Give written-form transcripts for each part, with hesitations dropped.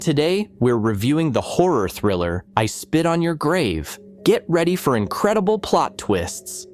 Today, we're reviewing the horror thriller, I Spit on Your Grave. Get ready for incredible plot twists.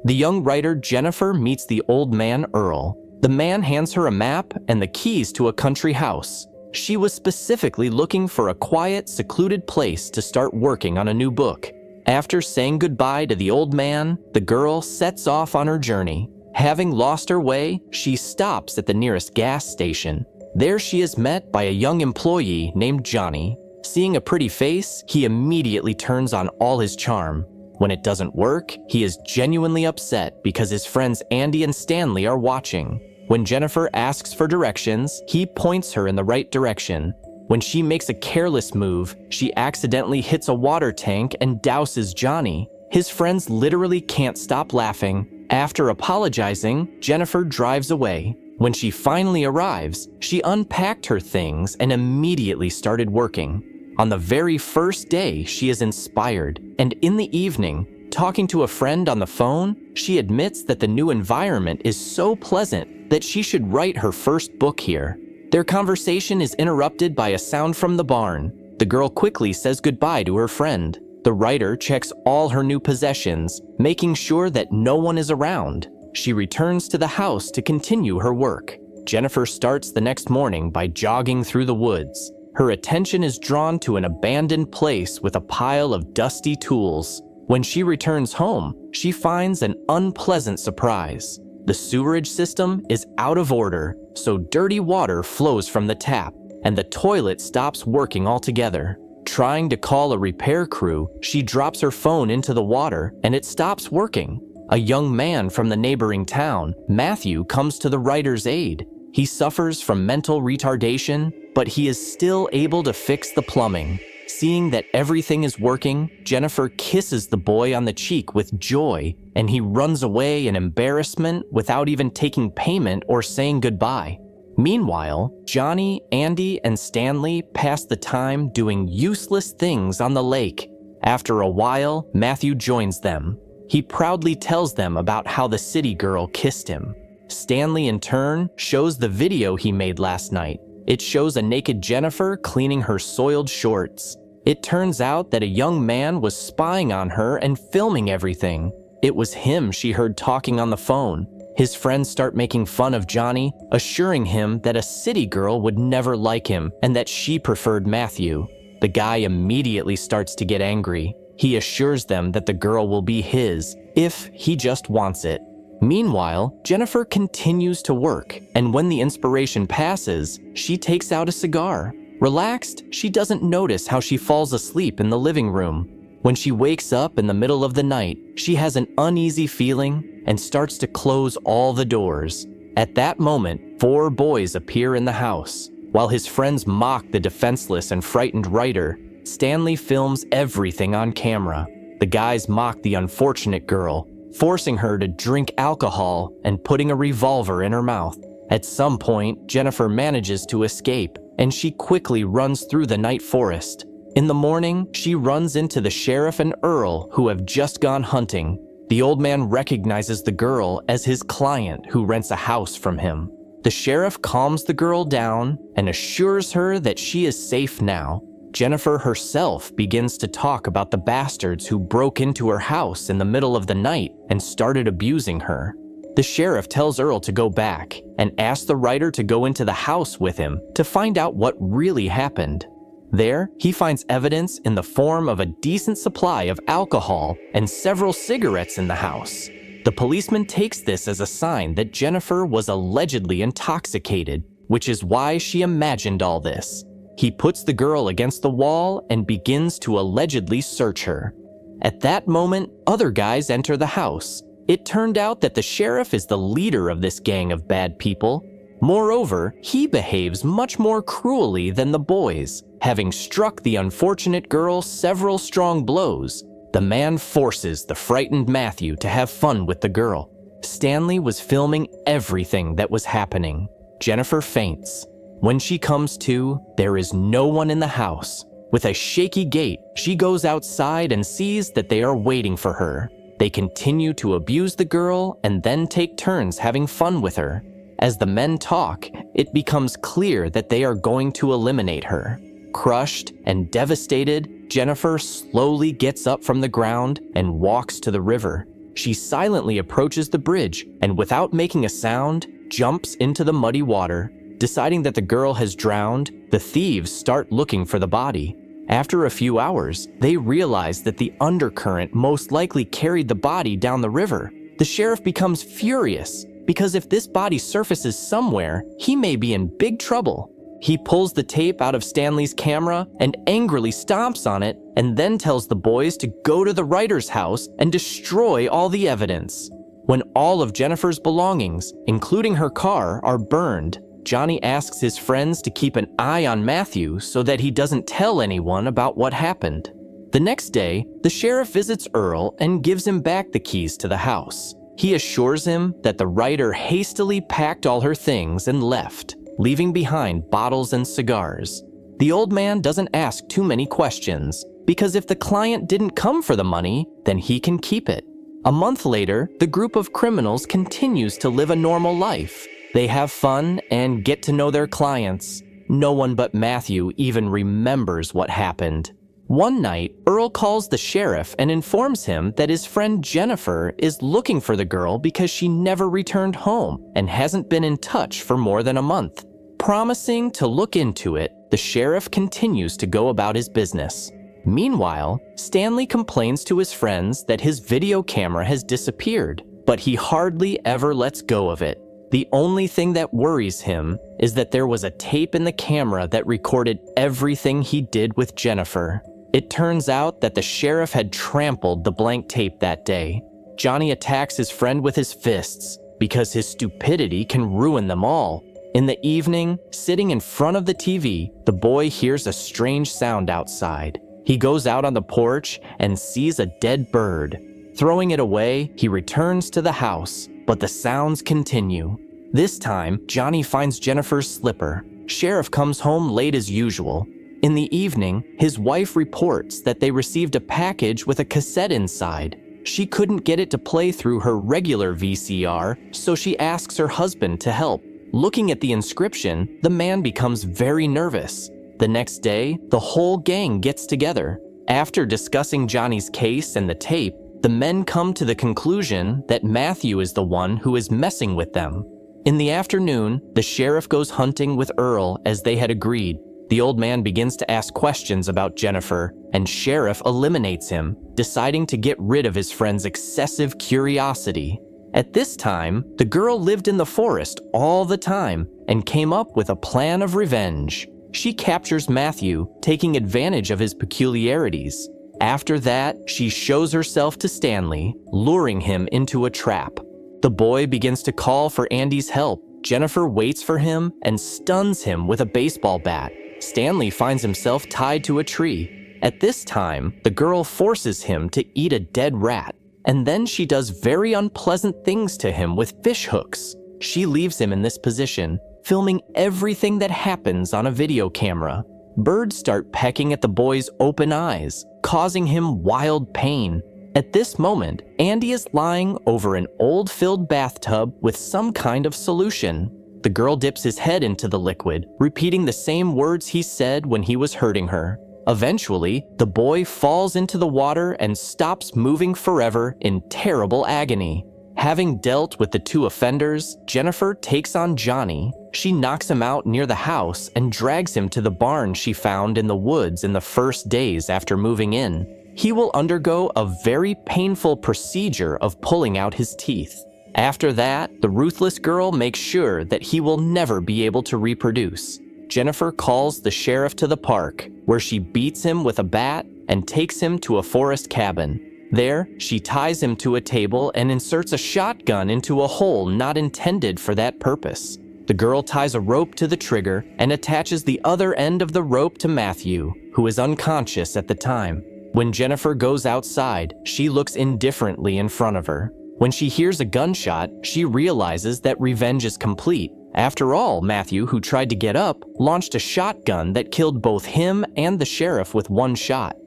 The young writer Jennifer meets the old man Earl. The man hands her a map and the keys to a country house. She was specifically looking for a quiet, secluded place to start working on a new book. After saying goodbye to the old man, the girl sets off on her journey. Having lost her way, she stops at the nearest gas station. There she is met by a young employee named Johnny. Seeing a pretty face, he immediately turns on all his charm. When it doesn't work, he is genuinely upset because his friends Andy and Stanley are watching. When Jennifer asks for directions, he points her in the right direction. When she makes a careless move, she accidentally hits a water tank and douses Johnny. His friends literally can't stop laughing. After apologizing, Jennifer drives away. When she finally arrives, she unpacked her things and immediately started working. On the very first day, she is inspired, and in the evening, talking to a friend on the phone, she admits that the new environment is so pleasant that she should write her first book here. Their conversation is interrupted by a sound from the barn. The girl quickly says goodbye to her friend. The writer checks all her new possessions, making sure that no one is around. She returns to the house to continue her work. Jennifer starts the next morning by jogging through the woods. Her attention is drawn to an abandoned place with a pile of dusty tools. When she returns home, she finds an unpleasant surprise. The sewerage system is out of order, so dirty water flows from the tap, and the toilet stops working altogether. Trying to call a repair crew, she drops her phone into the water, and it stops working. A young man from the neighboring town, Matthew, comes to the writer's aid. He suffers from mental retardation, but he is still able to fix the plumbing. Seeing that everything is working, Jennifer kisses the boy on the cheek with joy, and he runs away in embarrassment without even taking payment or saying goodbye. Meanwhile, Johnny, Andy, and Stanley pass the time doing useless things on the lake. After a while, Matthew joins them. He proudly tells them about how the city girl kissed him. Stanley, in turn, shows the video he made last night. It shows a naked Jennifer cleaning her soiled shorts. It turns out that a young man was spying on her and filming everything. It was him she heard talking on the phone. His friends start making fun of Johnny, assuring him that a city girl would never like him and that she preferred Matthew. The guy immediately starts to get angry. He assures them that the girl will be his, if he just wants it. Meanwhile, Jennifer continues to work, and when the inspiration passes, she takes out a cigar. Relaxed, she doesn't notice how she falls asleep in the living room. When she wakes up in the middle of the night, she has an uneasy feeling and starts to close all the doors. At that moment, 4 boys appear in the house. While his friends mock the defenseless and frightened writer, Stanley films everything on camera. The guys mock the unfortunate girl, forcing her to drink alcohol and putting a revolver in her mouth. At some point, Jennifer manages to escape, and she quickly runs through the night forest. In the morning, she runs into the sheriff and Earl, who have just gone hunting. The old man recognizes the girl as his client who rents a house from him. The sheriff calms the girl down and assures her that she is safe now. Jennifer herself begins to talk about the bastards who broke into her house in the middle of the night and started abusing her. The sheriff tells Earl to go back and asks the writer to go into the house with him to find out what really happened. There, he finds evidence in the form of a decent supply of alcohol and several cigarettes in the house. The policeman takes this as a sign that Jennifer was allegedly intoxicated, which is why she imagined all this. He puts the girl against the wall and begins to allegedly search her. At that moment, other guys enter the house. It turned out that the sheriff is the leader of this gang of bad people. Moreover, he behaves much more cruelly than the boys. Having struck the unfortunate girl several strong blows, the man forces the frightened Matthew to have fun with the girl. Stanley was filming everything that was happening. Jennifer faints. When she comes to, there is no one in the house. With a shaky gait, she goes outside and sees that they are waiting for her. They continue to abuse the girl and then take turns having fun with her. As the men talk, it becomes clear that they are going to eliminate her. crushed and devastated, Jennifer slowly gets up from the ground and walks to the river. She silently approaches the bridge and, without making a sound, jumps into the muddy water. Deciding that the girl has drowned, the thieves start looking for the body. After a few hours, they realize that the undercurrent most likely carried the body down the river. The sheriff becomes furious because if this body surfaces somewhere, he may be in big trouble. He pulls the tape out of Stanley's camera and angrily stomps on it, and then tells the boys to go to the writer's house and destroy all the evidence. When all of Jennifer's belongings, including her car, are burned, Johnny asks his friends to keep an eye on Matthew so that he doesn't tell anyone about what happened. The next day, the sheriff visits Earl and gives him back the keys to the house. He assures him that the writer hastily packed all her things and left, leaving behind bottles and cigars. The old man doesn't ask too many questions, because if the client didn't come for the money, then he can keep it. A month later, the group of criminals continues to live a normal life. They have fun and get to know their clients. No one but Matthew even remembers what happened. One night, Earl calls the sheriff and informs him that his friend Jennifer is looking for the girl because she never returned home and hasn't been in touch for more than a month. Promising to look into it, the sheriff continues to go about his business. Meanwhile, Stanley complains to his friends that his video camera has disappeared, but he hardly ever lets go of it. The only thing that worries him is that there was a tape in the camera that recorded everything he did with Jennifer. It turns out that the sheriff had trampled the blank tape that day. Johnny attacks his friend with his fists because his stupidity can ruin them all. In the evening, sitting in front of the TV, the boy hears a strange sound outside. He goes out on the porch and sees a dead bird. Throwing it away, he returns to the house, but the sounds continue. This time, Johnny finds Jennifer's slipper. Sheriff comes home late as usual. In the evening, his wife reports that they received a package with a cassette inside. She couldn't get it to play through her regular VCR, so she asks her husband to help. Looking at the inscription, the man becomes very nervous. The next day, the whole gang gets together. After discussing Johnny's case and the tape, the men come to the conclusion that Matthew is the one who is messing with them. In the afternoon, the sheriff goes hunting with Earl as they had agreed. The old man begins to ask questions about Jennifer, and Sheriff eliminates him, deciding to get rid of his friend's excessive curiosity. At this time, the girl lived in the forest all the time and came up with a plan of revenge. She captures Matthew, taking advantage of his peculiarities. After that, she shows herself to Stanley, luring him into a trap. The boy begins to call for Andy's help. Jennifer waits for him and stuns him with a baseball bat. Stanley finds himself tied to a tree. At this time, the girl forces him to eat a dead rat, and then she does very unpleasant things to him with fish hooks. She leaves him in this position, filming everything that happens on a video camera. Birds start pecking at the boy's open eyes, causing him wild pain. At this moment, Andy is lying over an old filled bathtub with some kind of solution. The girl dips his head into the liquid, repeating the same words he said when he was hurting her. Eventually, the boy falls into the water and stops moving forever in terrible agony. Having dealt with the two offenders, Jennifer takes on Johnny. She knocks him out near the house and drags him to the barn she found in the woods in the first days after moving in. He will undergo a very painful procedure of pulling out his teeth. After that, the ruthless girl makes sure that he will never be able to reproduce. Jennifer calls the sheriff to the park, where she beats him with a bat and takes him to a forest cabin. There, she ties him to a table and inserts a shotgun into a hole not intended for that purpose. The girl ties a rope to the trigger and attaches the other end of the rope to Matthew, who is unconscious at the time. When Jennifer goes outside, she looks indifferently in front of her. When she hears a gunshot, she realizes that revenge is complete. After all, Matthew, who tried to get up, launched a shotgun that killed both him and the sheriff with one shot.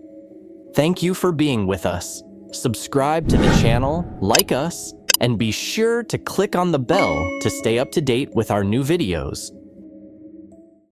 Thank you for being with us. Subscribe to the channel, like us, and be sure to click on the bell to stay up to date with our new videos.